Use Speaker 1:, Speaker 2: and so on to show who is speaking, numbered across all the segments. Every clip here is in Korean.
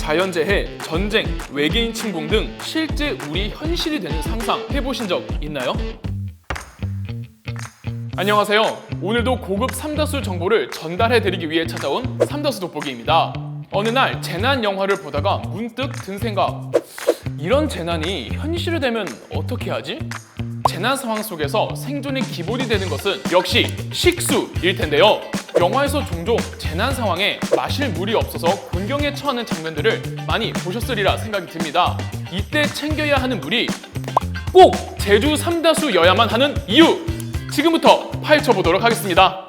Speaker 1: 자연재해, 전쟁, 외계인 침공 등 실제 우리 현실이 되는 상상 해보신 적 있나요? 안녕하세요. 오늘도 고급 삼다수 정보를 전달해드리기 위해 찾아온 삼다수 돋보기입니다. 어느 날 재난 영화를 보다가 문득 든 생각, 이런 재난이 현실이 되면 어떻게 하지? 재난 상황 속에서 생존의 기본이 되는 것은 역시 식수일 텐데요. 영화에서 종종 재난 상황에 마실 물이 없어서 곤경에 처하는 장면들을 많이 보셨으리라 생각이 듭니다. 이때 챙겨야 하는 물이 꼭 제주 삼다수여야만 하는 이유! 지금부터 파헤쳐보도록 하겠습니다.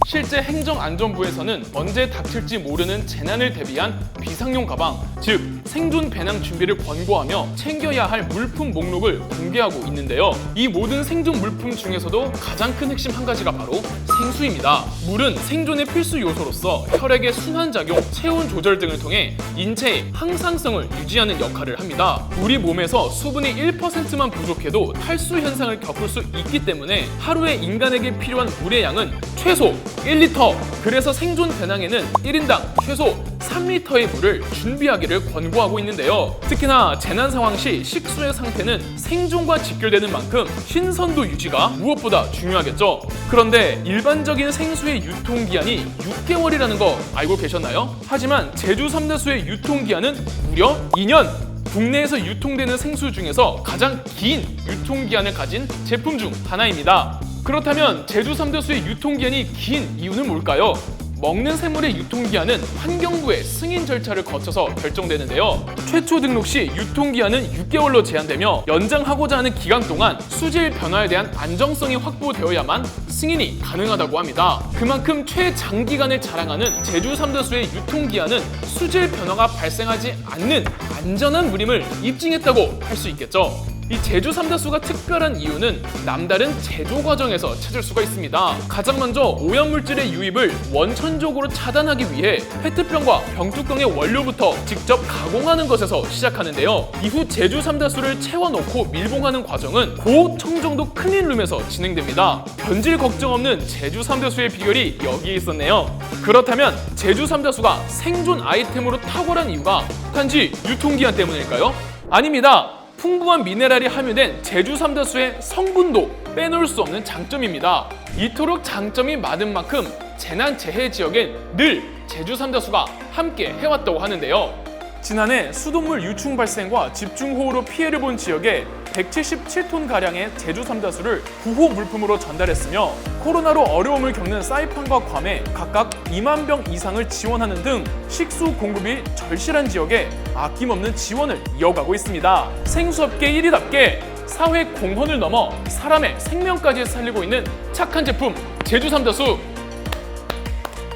Speaker 1: 실제 행정안전부에서는 언제 닥칠지 모르는 재난을 대비한 비상용 가방, 즉 생존 배낭 준비를 권고하며 챙겨야 할 물품 목록을 공개하고 있는데요. 이 모든 생존 물품 중에서도 가장 큰 핵심 한 가지가 바로 생수입니다. 물은 생존의 필수 요소로서 혈액의 순환작용, 체온 조절 등을 통해 인체의 항상성을 유지하는 역할을 합니다. 우리 몸에서 수분이 1%만 부족해도 탈수 현상을 겪을 수 있기 때문에 하루에 인간에게 필요한 물의 양은 최소 1리터! 그래서 생존 배낭에는 1인당 최소 3리터의 물을 준비하기를 권고하고 있는데요. 특히나 재난 상황 시 식수의 상태는 생존과 직결되는 만큼 신선도 유지가 무엇보다 중요하겠죠. 그런데 일반적인 생수의 유통기한이 6개월이라는 거 알고 계셨나요? 하지만 제주 삼다수의 유통기한은 무려 2년! 국내에서 유통되는 생수 중에서 가장 긴 유통기한을 가진 제품 중 하나입니다. 그렇다면 제주 삼다수의 유통기한이 긴 이유는 뭘까요? 먹는 생물의 유통기한은 환경부의 승인 절차를 거쳐서 결정되는데요. 최초 등록 시 유통기한은 6개월로 제한되며 연장하고자 하는 기간 동안 수질 변화에 대한 안정성이 확보되어야만 승인이 가능하다고 합니다. 그만큼 최장기간을 자랑하는 제주 삼다수의 유통기한은 수질 변화가 발생하지 않는 안전한 물임을 입증했다고 할 수 있겠죠. 이 제주 삼다수가 특별한 이유는 남다른 제조 과정에서 찾을 수가 있습니다. 가장 먼저 오염물질의 유입을 원천적으로 차단하기 위해 페트병과 병뚜껑의 원료부터 직접 가공하는 것에서 시작하는데요. 이후 제주 삼다수를 채워넣고 밀봉하는 과정은 고청정도 클린룸에서 진행됩니다. 변질 걱정 없는 제주 삼다수의 비결이 여기에 있었네요. 그렇다면 제주 삼다수가 생존 아이템으로 탁월한 이유가 단지 유통기한 때문일까요? 아닙니다. 풍부한 미네랄이 함유된 제주 삼다수의 성분도 빼놓을 수 없는 장점입니다. 이토록 장점이 많은 만큼 재난 재해 지역엔 늘 제주 삼다수가 함께 해왔다고 하는데요. 지난해 수돗물 유충 발생과 집중호우로 피해를 본 지역에 177톤가량의 제주 삼다수를 구호 물품으로 전달했으며 코로나로 어려움을 겪는 사이판과 괌에 각각 2만 병 이상을 지원하는 등 식수 공급이 절실한 지역에 아낌없는 지원을 이어가고 있습니다. 생수업계 1위답게 사회 공헌을 넘어 사람의 생명까지 살리고 있는 착한 제품 제주 삼다수,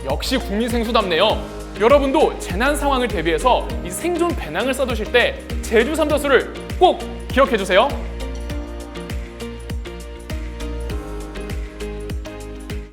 Speaker 1: 역시 국민 생수답네요. 여러분도 재난 상황을 대비해서 이 생존 배낭을 싸두실 때 제주 삼다수를 꼭 기억해주세요.